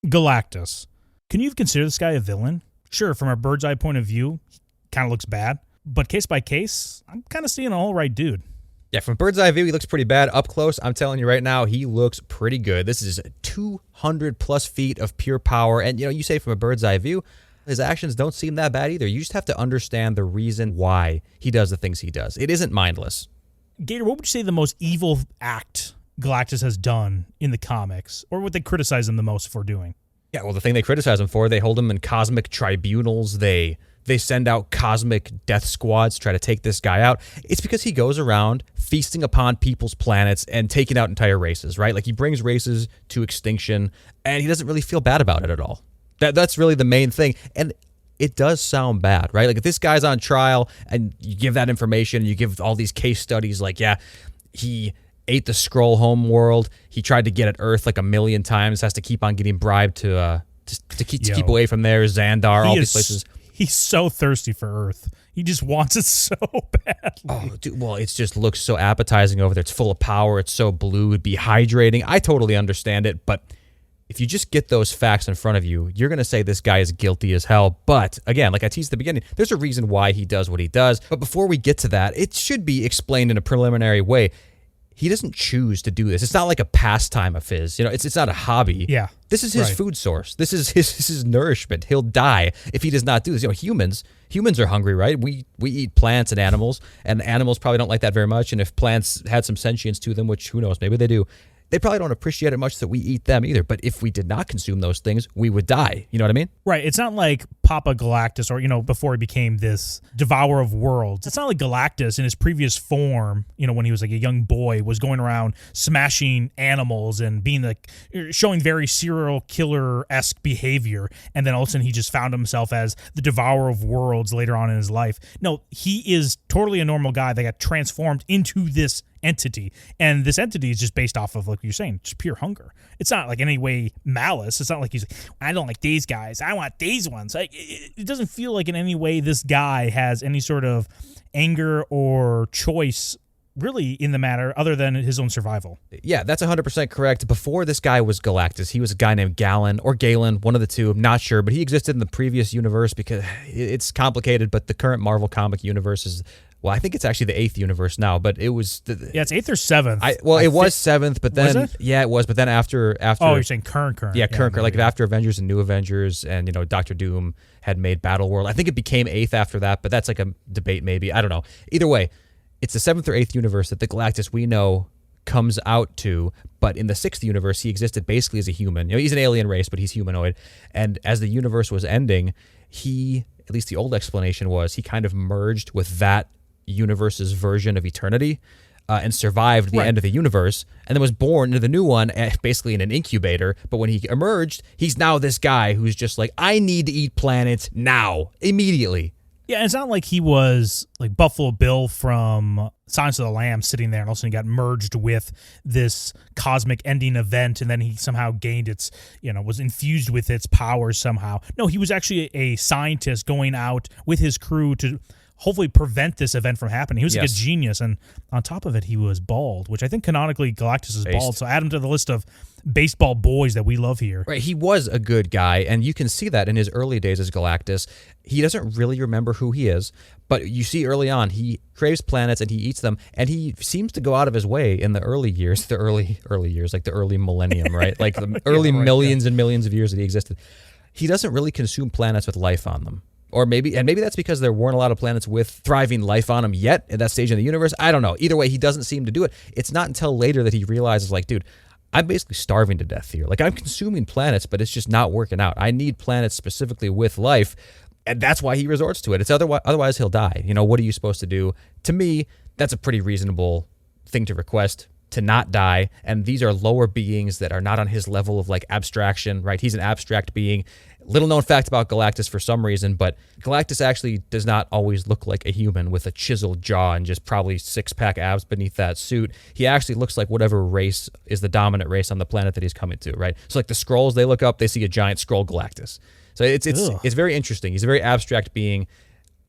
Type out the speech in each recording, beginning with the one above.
Galactus. Can you consider this guy a villain? Sure, from a bird's eye point of view, he kind of looks bad. But case by case, I'm kind of seeing an all right dude. Yeah, from bird's eye view, he looks pretty bad. Up close, I'm telling you right now, he looks pretty good. This is 200 plus feet of pure power. And, you say from a bird's eye view, his actions don't seem that bad either. You just have to understand the reason why he does the things he does. It isn't mindless. Gator, what would you say the most evil act Galactus has done in the comics? Or what they criticize him the most for doing? Yeah, well, the thing they criticize him for, they hold him in cosmic tribunals. They send out cosmic death squads to try to take this guy out. It's because he goes around feasting upon people's planets and taking out entire races, right? Like, he brings races to extinction, and he doesn't really feel bad about it at all. That's really the main thing. And it does sound bad, right? Like, if this guy's on trial and you give that information, you give all these case studies like, yeah, he ate the Skrull homeworld, he tried to get at Earth like 1 million times, has to keep on getting bribed to keep away from there, Xandar, all these places. He's so thirsty for Earth. He just wants it so badly. Oh, dude, well, it just looks so appetizing over there. It's full of power. It's so blue. It'd be hydrating. I totally understand it, but if you just get those facts in front of you, you're going to say this guy is guilty as hell. But again, like I teased at the beginning, there's a reason why he does what he does. But before we get to that, it should be explained in a preliminary way. He doesn't choose to do this. It's not like a pastime of his. It's not a hobby. Yeah. This is his food source. This is his nourishment. He'll die if he does not do this. Humans are hungry, right? We eat plants and animals probably don't like that very much. And if plants had some sentience to them, which who knows, maybe they do, they probably don't appreciate it much that we eat them either. But if we did not consume those things, we would die. You know what I mean? Right. It's not like Papa Galactus or, before he became this devourer of worlds. It's not like Galactus in his previous form, when he was like a young boy, was going around smashing animals and being showing very serial killer-esque behavior. And then all of a sudden he just found himself as the devourer of worlds later on in his life. No, he is totally a normal guy that got transformed into this entity, and this entity is just based off of, like you're saying, just pure hunger. It's not like in any way malice. It's not like he's like, I don't like these guys, I want these ones. It doesn't feel like in any way this guy has any sort of anger or choice really in the matter other than his own survival. Yeah, that's 100% correct. Before this guy was Galactus, he was a guy named Galen or Galen, one of the two, I'm not sure, but he existed in the previous universe because it's complicated, but the current Marvel comic universe is, well, I think it's actually the 8th universe now, but it was... it's 8th or 7th. It was 7th, but then... Was it? Yeah, it was, but then after... Oh, you're saying current. Yeah, current. Like after Avengers and New Avengers and, Doctor Doom had made Battleworld. I think it became 8th after that, but that's like a debate maybe. I don't know. Either way, it's the 7th or 8th universe that the Galactus we know comes out to, but in the 6th universe, he existed basically as a human. He's an alien race, but he's humanoid. And as the universe was ending, he, at least the old explanation was, he kind of merged with that universe's version of eternity and survived the end of the universe and then was born into the new one basically in an incubator. But when he emerged, he's now this guy who's just like, I need to eat planets now, immediately. Yeah, it's not like he was like Buffalo Bill from Silence of the Lambs sitting there and all of a sudden he got merged with this cosmic ending event and then he somehow gained its, was infused with its powers somehow. No, he was actually a scientist going out with his crew to hopefully prevent this event from happening. He was like a genius, and on top of it, he was bald, which I think canonically Galactus is bald, so add him to the list of baseball boys that we love here. Right, he was a good guy, and you can see that in his early days as Galactus. He doesn't really remember who he is, but you see early on, he craves planets and he eats them, and he seems to go out of his way in the early years, the early years, like the early millennium, right? Like the early millions and millions of years that he existed. He doesn't really consume planets with life on them. Or maybe that's because there weren't a lot of planets with thriving life on them yet at that stage in the universe. I don't know. Either way, he doesn't seem to do it. It's not until later that he realizes, like, dude, I'm basically starving to death here. Like, I'm consuming planets, but it's just not working out. I need planets specifically with life, and that's why he resorts to it. It's otherwise he'll die. What are you supposed to do? To me, that's a pretty reasonable thing to request, to not die. And these are lower beings that are not on his level of like abstraction, right? He's an abstract being. Little known fact about Galactus for some reason, but Galactus actually does not always look like a human with a chiseled jaw and just probably six-pack abs beneath that suit. He actually looks like whatever race is the dominant race on the planet that he's coming to, right? So like the Skrulls, they look up, they see a giant Skrull Galactus. So it's very interesting. He's a very abstract being.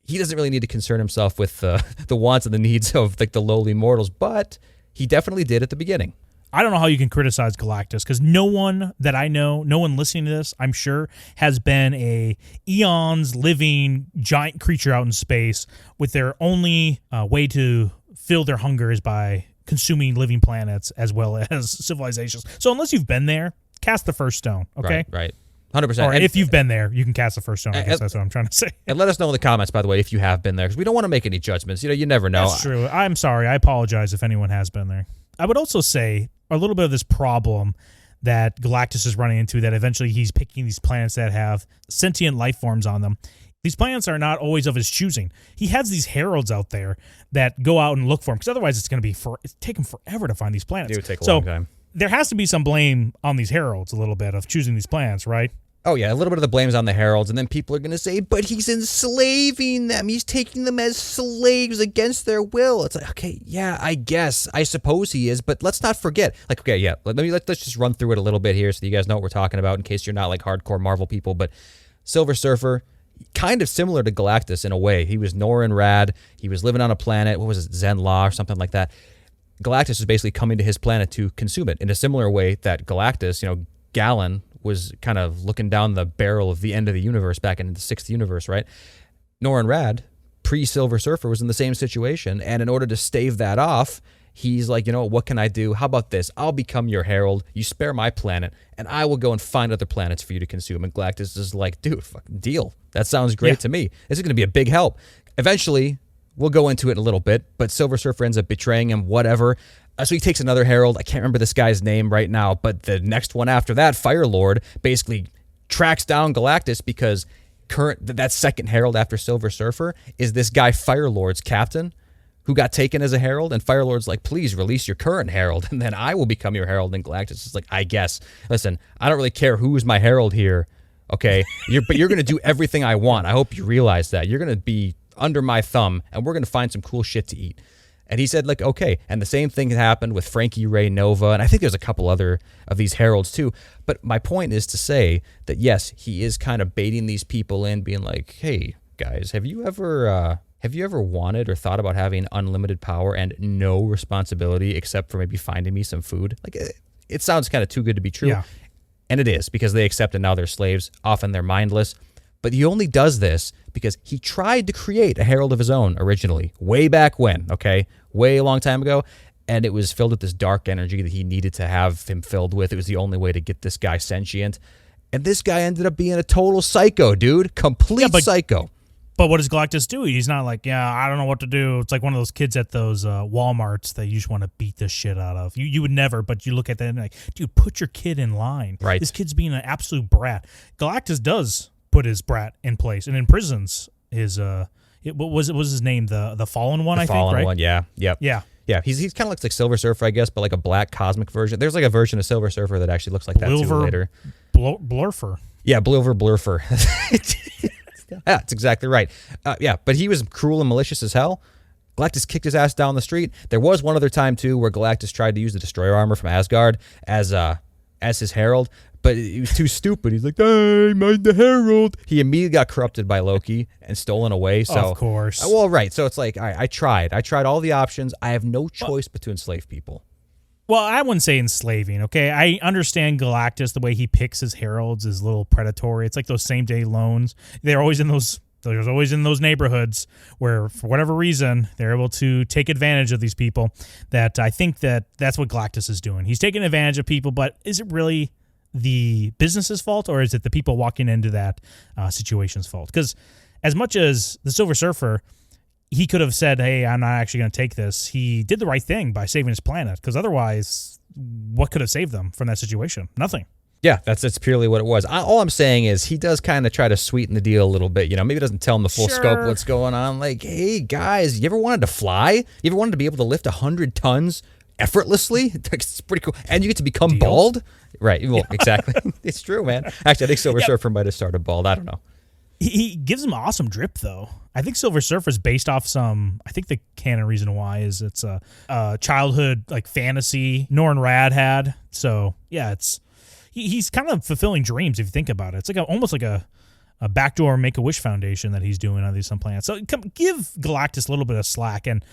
He doesn't really need to concern himself with the wants and the needs of like the lowly mortals, but he definitely did at the beginning. I don't know how you can criticize Galactus, because no one that I know, no one listening to this, I'm sure, has been a eons living giant creature out in space with their only way to fill their hunger is by consuming living planets as well as civilizations. So unless you've been there, cast the first stone, okay? Right. 100%. Or if you've been there, you can cast the first stone. I guess that's what I'm trying to say. And let us know in the comments, by the way, if you have been there, because we don't want to make any judgments. You never know. That's true. I'm sorry. I apologize if anyone has been there. I would also say a little bit of this problem that Galactus is running into, that eventually he's picking these planets that have sentient life forms on them. These planets are not always of his choosing. He has these heralds out there that go out and look for him, because otherwise it's going to be it's take him forever to find these planets. It would take a long time. There has to be some blame on these heralds a little bit of choosing these planets, right? Oh, yeah, a little bit of the blame's on the heralds, and then people are going to say, but he's enslaving them. He's taking them as slaves against their will. It's like, okay, yeah, I guess. I suppose he is, but let's not forget. Like, okay, yeah, let's just run through it a little bit here so you guys know what we're talking about in case you're not like hardcore Marvel people. But Silver Surfer, kind of similar to Galactus in a way. He was Norrin Rad. He was living on a planet, what was it, Zen-La or something like that. Galactus is basically coming to his planet to consume it in a similar way that Galactus, Gallon was kind of looking down the barrel of the end of the universe back in the 6th universe, right? Norrin Rad, pre-Silver Surfer, was in the same situation, and in order to stave that off, he's like, what can I do? How about this? I'll become your herald. You spare my planet, and I will go and find other planets for you to consume. And Galactus is like, dude, fucking deal. That sounds great to me. This is going to be a big help. Eventually, we'll go into it in a little bit, but Silver Surfer ends up betraying him, whatever. So he takes another herald. I can't remember this guy's name right now, but the next one after that, Fire Lord, basically tracks down Galactus because that second herald after Silver Surfer is this guy Fire Lord's captain who got taken as a herald, and Fire Lord's like, please release your current herald, and then I will become your herald. And Galactus is like, I guess. Listen, I don't really care who's my herald here, okay? But you're going to do everything I want. I hope you realize that. You're going to be under my thumb, and we're going to find some cool shit to eat. And he said, like, okay. And the same thing happened with Frankie Ray Nova, and I think there's a couple other of these heralds too. But my point is to say that, yes, he is kind of baiting these people in, being like, hey, guys, have you ever wanted or thought about having unlimited power and no responsibility except for maybe finding me some food? Like, it sounds kind of too good to be true. Yeah. And it is, because they accept it now they're slaves. Often they're mindless. But he only does this because he tried to create a herald of his own originally, way back when, okay? Way a long time ago. And it was filled with this dark energy that he needed to have him filled with. It was the only way to get this guy sentient. And this guy ended up being a total psycho, dude. Complete psycho. But what does Galactus do? He's not like, I don't know what to do. It's like one of those kids at those Walmarts that you just want to beat the shit out of. You would never, but you look at that and like, dude, put your kid in line. Right. This kid's being an absolute brat. Galactus does put his brat in place and imprisons his what was his name, the fallen one, I think, right? The fallen one, yeah. Yep. Yeah, he's kind of looks like Silver Surfer, I guess, but like a black cosmic version. There's like a version of Silver Surfer that actually looks like that too later. Blurfer. Yeah, Blurfer. Yeah, that's exactly right. But he was cruel and malicious as hell. Galactus kicked his ass down the street. There was one other time too where Galactus tried to use the destroyer armor from Asgard as his herald, but he was too stupid. He's like, hey, I'm the herald. He immediately got corrupted by Loki and stolen away. So, of course. Well, right. So it's like, all right, I tried all the options. I have no choice but to enslave people. Well, I wouldn't say enslaving, okay? I understand Galactus, the way he picks his heralds is a little predatory. It's like those same-day loans. They're always in those neighborhoods where, for whatever reason, they're able to take advantage of these people. That I think that's what Galactus is doing. He's taking advantage of people, but is it really the business's fault, or is it the people walking into that situation's fault? Because as much as the Silver Surfer, he could have said, hey, I'm not actually going to take this. He did the right thing by saving his planet, because otherwise, what could have saved them from that situation? Nothing. Yeah, that's purely what it was. All I'm saying is he does kind of try to sweeten the deal a little bit. Maybe doesn't tell them the full scope of what's going on. Like, hey, guys, you ever wanted to fly? You ever wanted to be able to lift 100 tons effortlessly? It's pretty cool. And you get to become bald? Right, well, exactly. It's true, man. Actually, I think Silver Surfer might have started bald. I don't know. He gives him awesome drip, though. I think Silver Surfer is based off I think the canon reason why is it's a childhood like fantasy Norrin Rad had. So, yeah, he's kind of fulfilling dreams if you think about it. It's like almost like a backdoor Make-A-Wish Foundation that he's doing on these some planets. So give Galactus a little bit of slack. And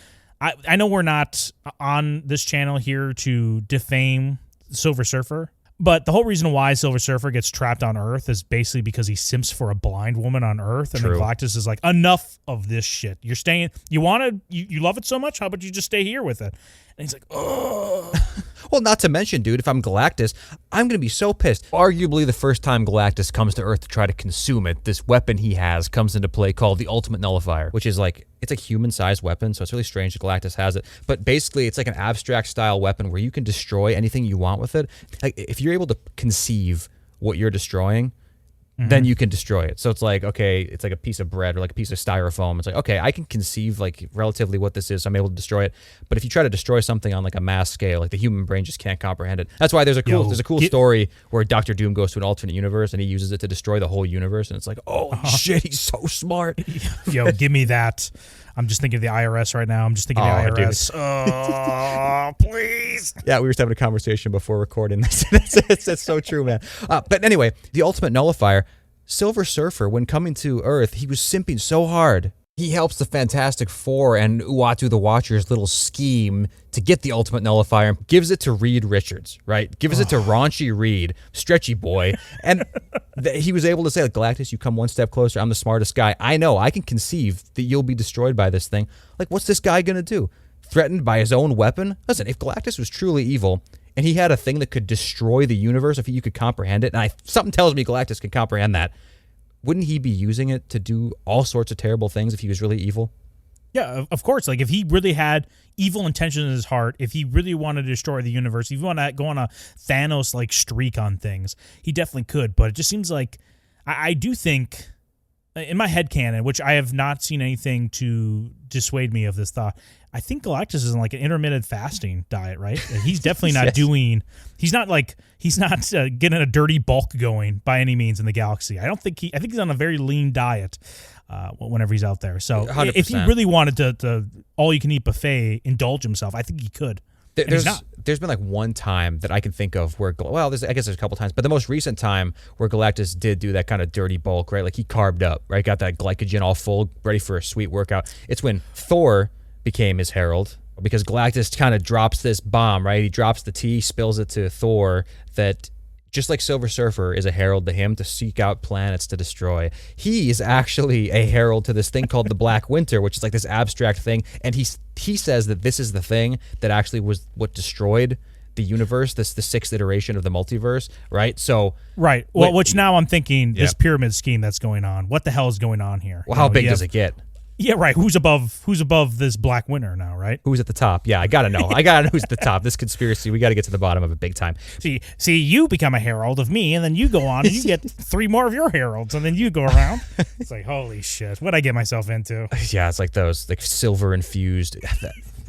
I know we're not on this channel here to defame Silver Surfer, but the whole reason why Silver Surfer gets trapped on Earth is basically because he simps for a blind woman on Earth, and then Galactus is like, enough of this shit. You're staying. You love it so much. How about you just stay here with it? And he's like, oh. Well, not to mention, dude, if I'm Galactus, I'm going to be so pissed. Arguably the first time Galactus comes to Earth to try to consume it, this weapon he has comes into play called the Ultimate Nullifier, which is like, it's a human-sized weapon, so it's really strange that Galactus has it. But basically, it's like an abstract-style weapon where you can destroy anything you want with it. Like, if you're able to conceive what you're destroying, then you can destroy it. So it's like, okay, it's like a piece of bread or like a piece of styrofoam. It's like, okay, I can conceive like relatively what this is, so I'm able to destroy it. But if you try to destroy something on like a mass scale, like the human brain just can't comprehend it. That's why there's a cool story where Dr. Doom goes to an alternate universe and he uses it to destroy the whole universe, and it's like, oh shit, he's so smart. Yo, give me that. I'm just thinking of the IRS right now. I'm just thinking of the IRS. Oh, please. Yeah, we were just having a conversation before recording this. That's so true, man. But anyway, the Ultimate Nullifier, Silver Surfer, when coming to Earth, he was simping so hard. He helps the Fantastic Four and Uatu the Watcher's little scheme to get the Ultimate Nullifier, gives it to Reed Richards, right? Gives it to raunchy Reed, stretchy boy. And he was able to say, like, Galactus, you come one step closer. I'm the smartest guy. I know. I can conceive that you'll be destroyed by this thing. Like, what's this guy going to do? Threatened by his own weapon? Listen, if Galactus was truly evil and he had a thing that could destroy the universe, if you could comprehend it, and something tells me Galactus can comprehend that, wouldn't he be using it to do all sorts of terrible things if he was really evil? Yeah, of course. Like, if he really had evil intentions in his heart, if he really wanted to destroy the universe, if he wanted to go on a Thanos-like streak on things, he definitely could. But it just seems like, I do think, in my headcanon, which I have not seen anything to dissuade me of this thought, I think Galactus is in like an intermittent fasting diet, right? He's definitely not he's not getting a dirty bulk going by any means in the galaxy. I think he's on a very lean diet whenever he's out there. So 100%. If he really wanted to all-you-can-eat buffet, indulge himself, I think he could. There's been like one time that I can think of where, I guess there's a couple times, but the most recent time where Galactus did do that kind of dirty bulk, right? Like he carved up, right? Got that glycogen all full, ready for a sweet workout. It's when Thor became his herald, because Galactus kind of drops this bomb, right? He drops the tea, spills it to Thor, that just like Silver Surfer is a herald to him to seek out planets to destroy, he is actually a herald to this thing called the Black Winter, which is like this abstract thing. And he says that this is the thing that actually was what destroyed the universe, the sixth iteration of the multiverse, right? So right. Well, which now I'm thinking this pyramid scheme that's going on. What the hell is going on here? Well, how big does it get? Yeah, right. Who's above this Black Winter now, right? Who's at the top? Yeah, I gotta know. I gotta know who's at the top. This conspiracy, we gotta get to the bottom of it big time. See, you become a herald of me, and then you go on and you get 3 more of your heralds, and then you go around. It's like, holy shit, what'd I get myself into? Yeah, it's like those like silver infused,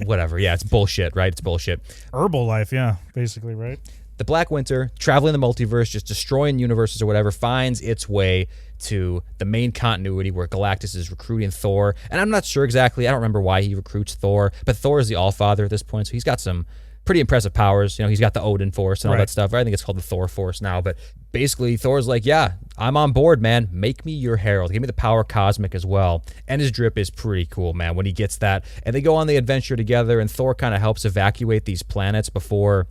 whatever. Yeah, it's bullshit, right? It's bullshit. Herbalife, yeah, basically, right? The Black Winter, traveling the multiverse, just destroying universes or whatever, finds its way to the main continuity where Galactus is recruiting Thor. And I'm not sure exactly, I don't remember why he recruits Thor, but Thor is the Allfather at this point, so he's got some pretty impressive powers. You know, he's got the Odin Force and all that stuff. I think it's called the Thor Force now, but basically Thor's like, yeah, I'm on board, man. Make me your herald. Give me the power cosmic as well. And his drip is pretty cool, man, when he gets that. And they go on the adventure together, and Thor kind of helps evacuate these planets before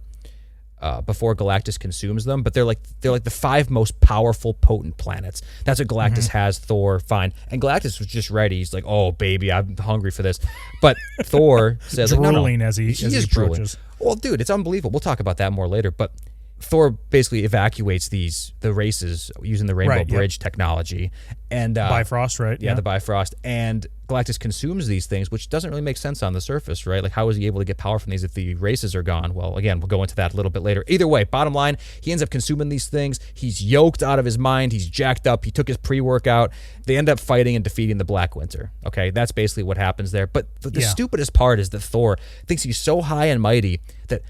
Galactus consumes them, but they're like the 5 most powerful, potent planets. That's what Galactus has Thor find, and Galactus was just ready. He's like, "Oh baby, I'm hungry for this," but Thor says, drooling no. as he is approaches. Well, dude, it's unbelievable. We'll talk about that more later, but Thor basically evacuates the races using the Rainbow Bridge technology, and Bifrost, right? Yeah, the Bifrost, and Galactus consumes these things, which doesn't really make sense on the surface, right? Like, how is he able to get power from these if the races are gone? Well, again, we'll go into that a little bit later. Either way, bottom line, he ends up consuming these things. He's yoked out of his mind. He's jacked up. He took his pre-workout. They end up fighting and defeating the Black Winter. Okay, that's basically what happens there. But the stupidest part is that Thor thinks he's so high and mighty that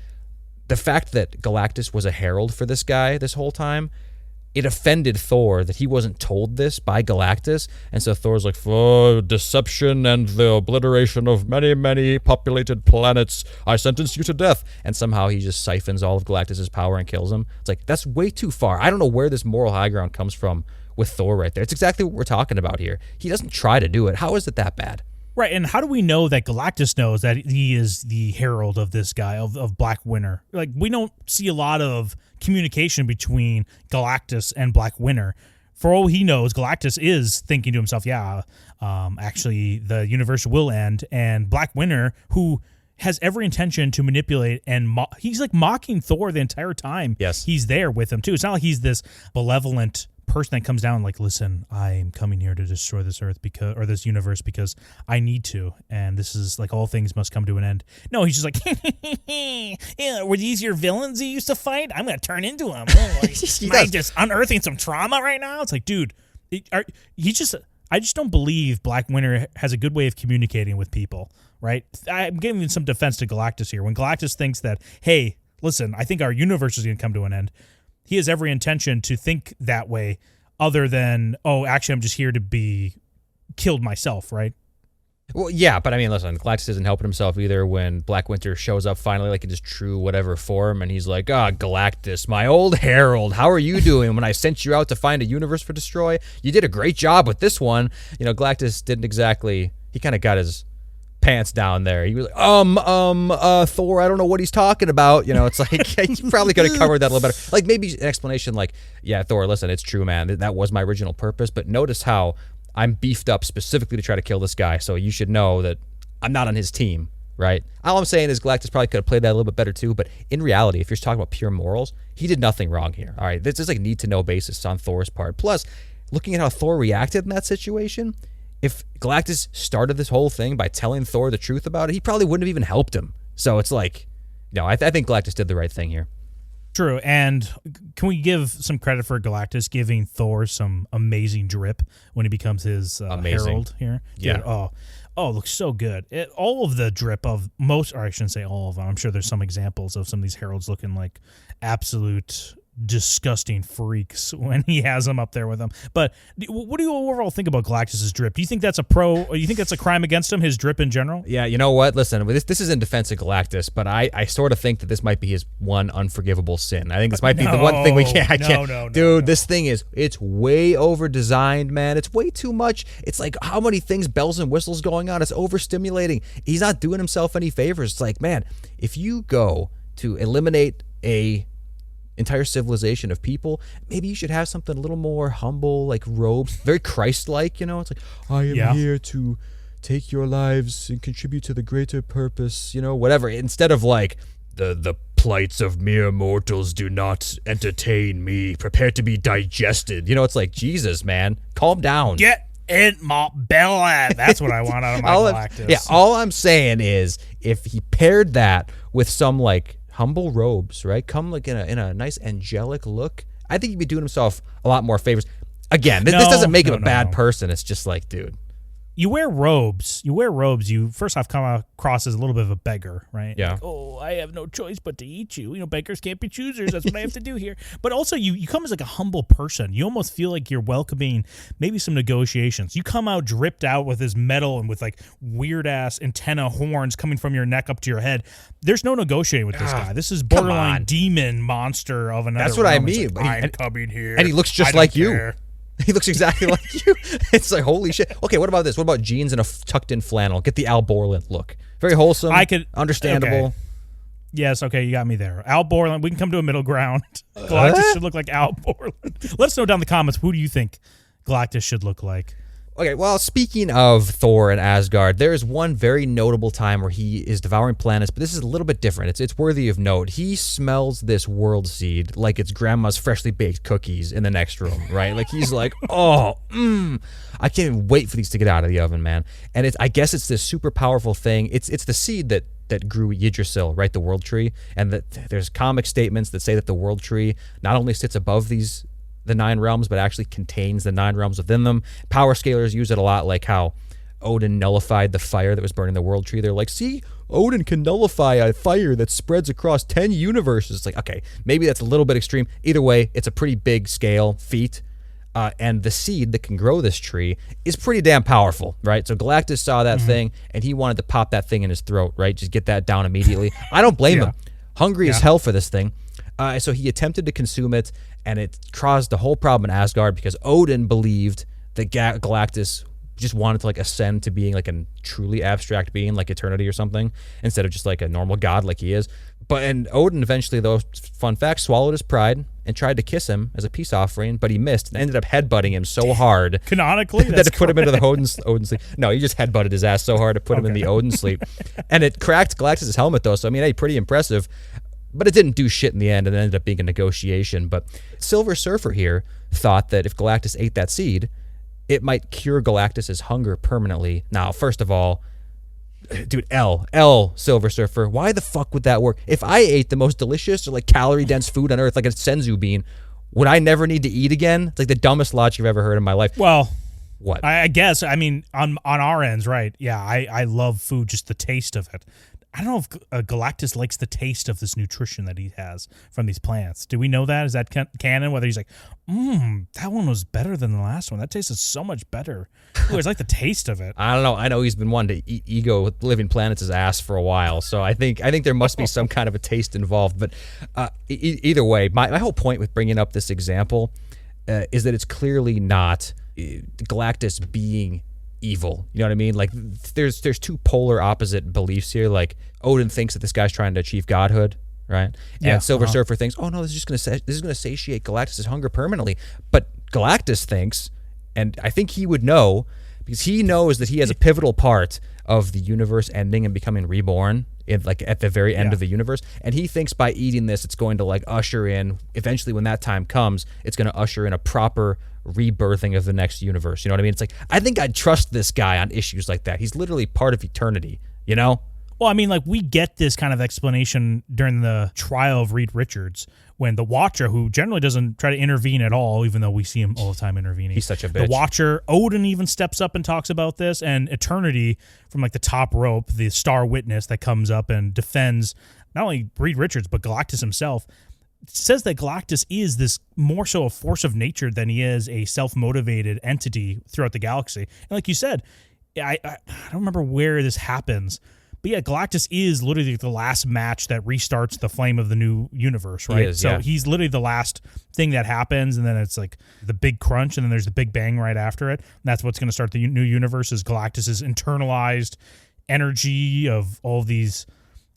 the fact that Galactus was a herald for this guy this whole time, it offended Thor that he wasn't told this by Galactus. And so Thor's like, for deception and the obliteration of many, many populated planets, I sentence you to death. And somehow he just siphons all of Galactus's power and kills him. It's like, that's way too far. I don't know where this moral high ground comes from with Thor right there. It's exactly what we're talking about here. He doesn't try to do it. How is it that bad? Right, and how do we know that Galactus knows that he is the herald of this guy, of Black Winter? Like, we don't see a lot of communication between Galactus and Black Winter. For all he knows, Galactus is thinking to himself, actually, the universe will end, and Black Winter, who has every intention to manipulate and he's like mocking Thor the entire time. Yes. He's there with him, too. It's not like he's this benevolent person that comes down like, listen, I'm coming here to destroy this earth or this universe because I need to, and this is like all things must come to an end. No, he's just like, yeah, were these your villains you used to fight? I'm gonna turn into them. Am I just unearthing some trauma right now? It's like, dude, I just don't believe Black Winter has a good way of communicating with people, right? I'm giving some defense to Galactus here. When Galactus thinks that, hey, listen, I think our universe is going to come to an end, he has every intention to think that way other than, oh, actually, I'm just here to be killed myself, right? Well, yeah, but I mean, listen, Galactus isn't helping himself either when Black Winter shows up finally, like in his true whatever form, and he's like, Galactus, my old herald, how are you doing? When I sent you out to find a universe for destroy, you did a great job with this one. You know, Galactus didn't exactly, he kind of got his pants down there. He was like, Thor, I don't know what he's talking about. You know, it's like, you probably could have covered that a little better. Like, maybe an explanation like, yeah, Thor, listen, it's true, man. That was my original purpose, but notice how I'm beefed up specifically to try to kill this guy, so you should know that I'm not on his team, right? All I'm saying is Galactus probably could have played that a little bit better too, but in reality, if you're talking about pure morals, he did nothing wrong here, all right? This is like need-to-know basis on Thor's part. Plus, looking at how Thor reacted in that situation, if Galactus started this whole thing by telling Thor the truth about it, he probably wouldn't have even helped him. So it's like, no, I think Galactus did the right thing here. True, and can we give some credit for Galactus giving Thor some amazing drip when he becomes his herald here? Yeah. Dude, oh, it looks so good. All of the drip of most, or I shouldn't say all of them, I'm sure there's some examples of some of these heralds looking like absolute disgusting freaks when he has them up there with him. But what do you overall think about Galactus's drip? Do you think that's a or you think that's a crime against him, his drip in general? Yeah, you know what? Listen, this is in defense of Galactus, but I sort of think that this might be his one unforgivable sin. I think this might be the one thing we can't. Dude, this thing it's way over designed, man. It's way too much. It's like how many things, bells and whistles going on. It's overstimulating. He's not doing himself any favors. It's like, man, if you go to eliminate a entire civilization of people, maybe you should have something a little more humble, like robes, very Christ-like, you know? It's like, I am here to take your lives and contribute to the greater purpose, you know, whatever. Instead of like, the plights of mere mortals do not entertain me, prepare to be digested. You know, it's like, Jesus, man, calm down. Get in my belly. That's what I want out of my Galactus. All I'm saying is, if he paired that with some, like, humble robes, right? Come like in a nice angelic look, I think he'd be doing himself a lot more favors. Again, this doesn't make him a bad person. It's just like, dude, you wear robes. You first off come across as a little bit of a beggar, right? Yeah. Like, oh, I have no choice but to eat you. You know, beggars can't be choosers. That's what I have to do here. But also, you come as like a humble person. You almost feel like you're welcoming maybe some negotiations. You come out dripped out with this metal and with like weird ass antenna horns coming from your neck up to your head. There's no negotiating with this guy. This is borderline demon monster of another. That's what realm. I mean. Like, I'm coming here, and he looks just like you. He looks exactly like you. It's like, holy shit. Okay, what about this? What about jeans and a tucked-in flannel? Get the Al Borland look. Very wholesome, understandable. Okay. Yes, okay, you got me there. Al Borland, we can come to a middle ground. Galactus should look like Al Borland. Let us know down in the comments, who do you think Galactus should look like? Okay, well, speaking of Thor and Asgard, there is one very notable time where he is devouring planets, but this is a little bit different. It's worthy of note. He smells this world seed like it's grandma's freshly baked cookies in the next room, right? Like he's like, I can't even wait for these to get out of the oven, man. And I guess it's this super powerful thing. It's the seed that grew Yggdrasil, right, the world tree, and that there's comic statements that say that the world tree not only sits above the 9 realms, but actually contains the 9 realms within them. Power scalers use it a lot, like how Odin nullified the fire that was burning the world tree. They're like, see, Odin can nullify a fire that spreads across 10 universes. It's like, okay, maybe that's a little bit extreme. Either way, it's a pretty big scale feat. And the seed that can grow this tree is pretty damn powerful, right? So Galactus saw that thing, and he wanted to pop that thing in his throat, right? Just get that down immediately. I don't blame him. Hungry as hell for this thing. So he attempted to consume it, and it caused the whole problem in Asgard because Odin believed that Galactus just wanted to like ascend to being like a truly abstract being like eternity or something instead of just like a normal god like he is. And Odin eventually, though, fun fact, swallowed his pride and tried to kiss him as a peace offering, but he missed and ended up headbutting him so hard canonically that it put him into the Odin sleep. No, he just headbutted his ass so hard to put him in the Odin sleep. And it cracked Galactus' helmet, though, so I mean, hey, pretty impressive. But it didn't do shit in the end, and it ended up being a negotiation. But Silver Surfer here thought that if Galactus ate that seed, it might cure Galactus' hunger permanently. Now, first of all, dude, Silver Surfer, why the fuck would that work? If I ate the most delicious or like calorie-dense food on Earth, like a senzu bean, would I never need to eat again? It's like the dumbest logic I've ever heard in my life. Well, what? I guess, I mean, on our ends, right? Yeah, I love food, just the taste of it. I don't know if Galactus likes the taste of this nutrition that he has from these plants. Do we know that? Is that canon? Whether he's like, that one was better than the last one. That tasted so much better. Ooh, I like the taste of it. I don't know. I know he's been wanting to eat ego with living planets' ass for a while, so I think there must be some kind of a taste involved. But either way, my whole point with bringing up this example is that it's clearly not Galactus being evil. You know what I mean? Like there's two polar opposite beliefs here. Like Odin thinks that this guy's trying to achieve godhood, right? Yeah, and Silver Surfer thinks, oh no, this is gonna satiate Galactus' hunger permanently. But Galactus thinks, and I think he would know, because he knows that he has a pivotal part of the universe ending and becoming reborn at the very end of the universe, and he thinks by eating this, it's going to like usher in, eventually when that time comes, it's going to usher in a proper rebirthing of the next universe. You know what I mean? It's like, I think I'd trust this guy on issues like that. He's literally part of eternity, you know? Well, I mean, like, we get this kind of explanation during the trial of Reed Richards when the Watcher, who generally doesn't try to intervene at all, even though we see him all the time intervening. He's such a bitch. The Watcher, Odin even steps up and talks about this, and Eternity from like the top rope, the Star Witness that comes up and defends not only Reed Richards, but Galactus himself, says that Galactus is this more so a force of nature than he is a self-motivated entity throughout the galaxy. And like you said, I don't remember where this happens, but yeah, Galactus is literally the last match that restarts the flame of the new universe, right? He's literally the last thing that happens, and then it's like the big crunch, and then there's the big bang right after it. And that's what's going to start the new universe, is Galactus's internalized energy of all of these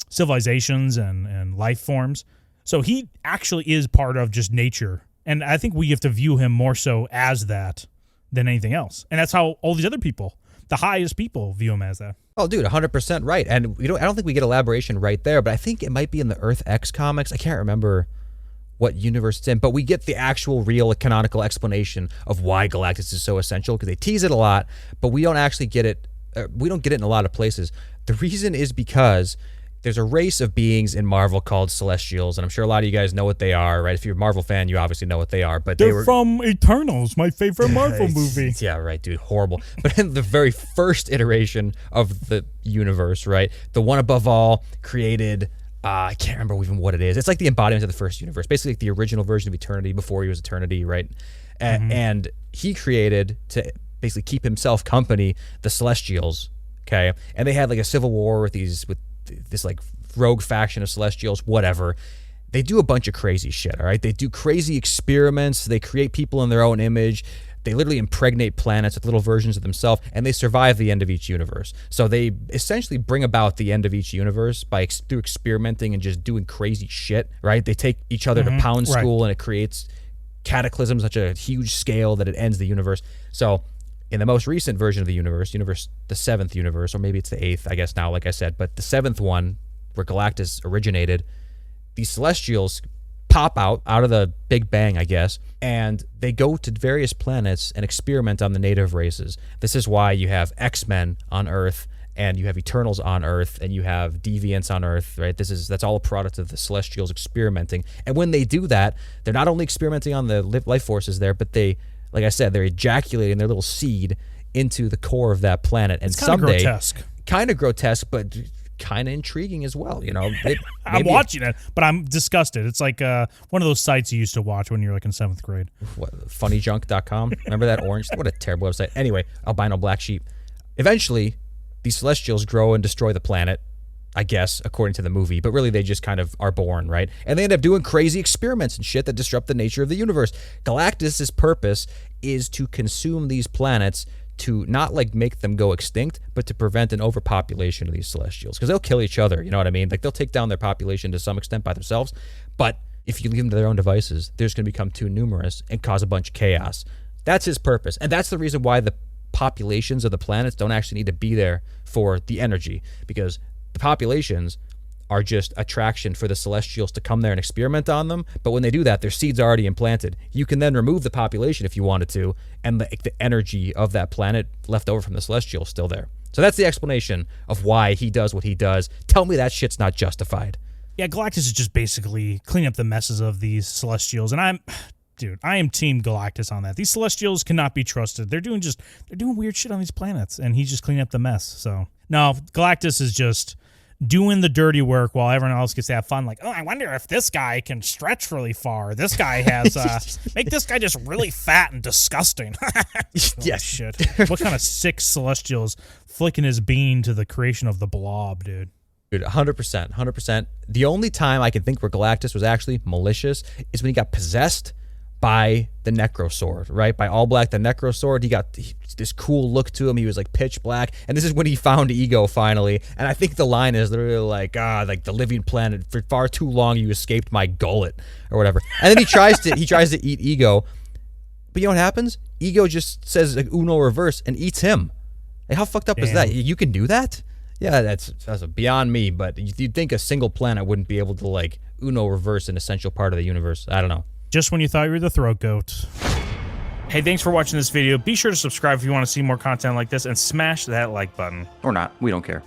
civilizations and life forms. So he actually is part of just nature, and I think we have to view him more so as that than anything else. And that's how all these other people, the highest people, view him as that. Oh, dude, 100% right. And I don't think we get elaboration right there, but I think it might be in the Earth X comics. I can't remember what universe it's in, but we get the actual real canonical explanation of why Galactus is so essential, because they tease it a lot, but we don't actually get it. We don't get it in a lot of places. The reason is because there's a race of beings in Marvel called Celestials, and I'm sure a lot of you guys know what they are, right? If you're a Marvel fan, you obviously know what they are. But they're from Eternals, my favorite Marvel movie. Yeah, right, dude. Horrible. But in the very first iteration of the universe, right, the one above all created, I can't remember even what it is. It's like the embodiment of the first universe, basically like the original version of Eternity before he was Eternity, right? And he created, to basically keep himself company, the Celestials, okay? And they had like a civil war with this like rogue faction of Celestials, whatever. They do a bunch of crazy shit, all right? They do crazy experiments. They create people in their own image. They literally impregnate planets with little versions of themselves, and they survive the end of each universe. So they essentially bring about the end of each universe through experimenting and just doing crazy shit, right? They take each other to pound school, and it creates cataclysms such a huge scale that it ends the universe. So in the most recent version of the universe, the 7th universe, or maybe it's the 8th, I guess now, like I said, but the 7th one, where Galactus originated, these Celestials pop out of the Big Bang, I guess, and they go to various planets and experiment on the native races. This is why you have X-Men on Earth, and you have Eternals on Earth, and you have Deviants on Earth, right? That's all a product of the Celestials experimenting. And when they do that, they're not only experimenting on the life forces there, but they, like I said, they're ejaculating their little seed into the core of that planet. And it's kind of grotesque. Kind of grotesque, but kind of intriguing as well, you know. I'm watching it, but I'm disgusted. It's like one of those sites you used to watch when you were like in 7th grade. What, funnyjunk.com? Remember that orange? What a terrible website. Anyway, albino black sheep. Eventually, these Celestials grow and destroy the planet, I guess, according to the movie, but really they just kind of are born, right? And they end up doing crazy experiments and shit that disrupt the nature of the universe. Galactus's purpose is to consume these planets to not like make them go extinct, but to prevent an overpopulation of these Celestials, because they'll kill each other. You know what I mean? Like they'll take down their population to some extent by themselves, but if you leave them to their own devices, they're just going to become too numerous and cause a bunch of chaos. That's his purpose, and that's the reason why the populations of the planets don't actually need to be there for the energy, because the populations are just attraction for the Celestials to come there and experiment on them. But when they do that, their seeds are already implanted. You can then remove the population if you wanted to, and the energy of that planet left over from the Celestial is still there. So that's the explanation of why he does what he does. Tell me that shit's not justified. Yeah, Galactus is just basically cleaning up the messes of these Celestials, and I am Team Galactus on that. These Celestials cannot be trusted. They're doing weird shit on these planets, and he's just cleaning up the mess. So no, Galactus is just doing the dirty work while everyone else gets to have fun. Like, oh, I wonder if this guy can stretch really far. This guy has make this guy just really fat and disgusting. Yes, shit. What kind of sick Celestials flicking his bean to the creation of the Blob, dude? Dude, 100%. The only time I can think where Galactus was actually malicious is when he got possessed by the Necrosword, right? By All Black, the Necrosword. He got this cool look to him. He was like pitch black. And this is when he found Ego finally. And I think the line is literally like the living planet, for far too long you escaped my gullet or whatever. And then he tries to eat Ego. But you know what happens? Ego just says like, Uno reverse and eats him. Like, how fucked up is that? You can do that? Yeah, that's beyond me, but you'd think a single planet wouldn't be able to like Uno reverse an essential part of the universe. I don't know. Just when you thought you were the throat goat. Hey, thanks for watching this video. Be sure to subscribe if you want to see more content like this, and smash that like button. Or not, we don't care.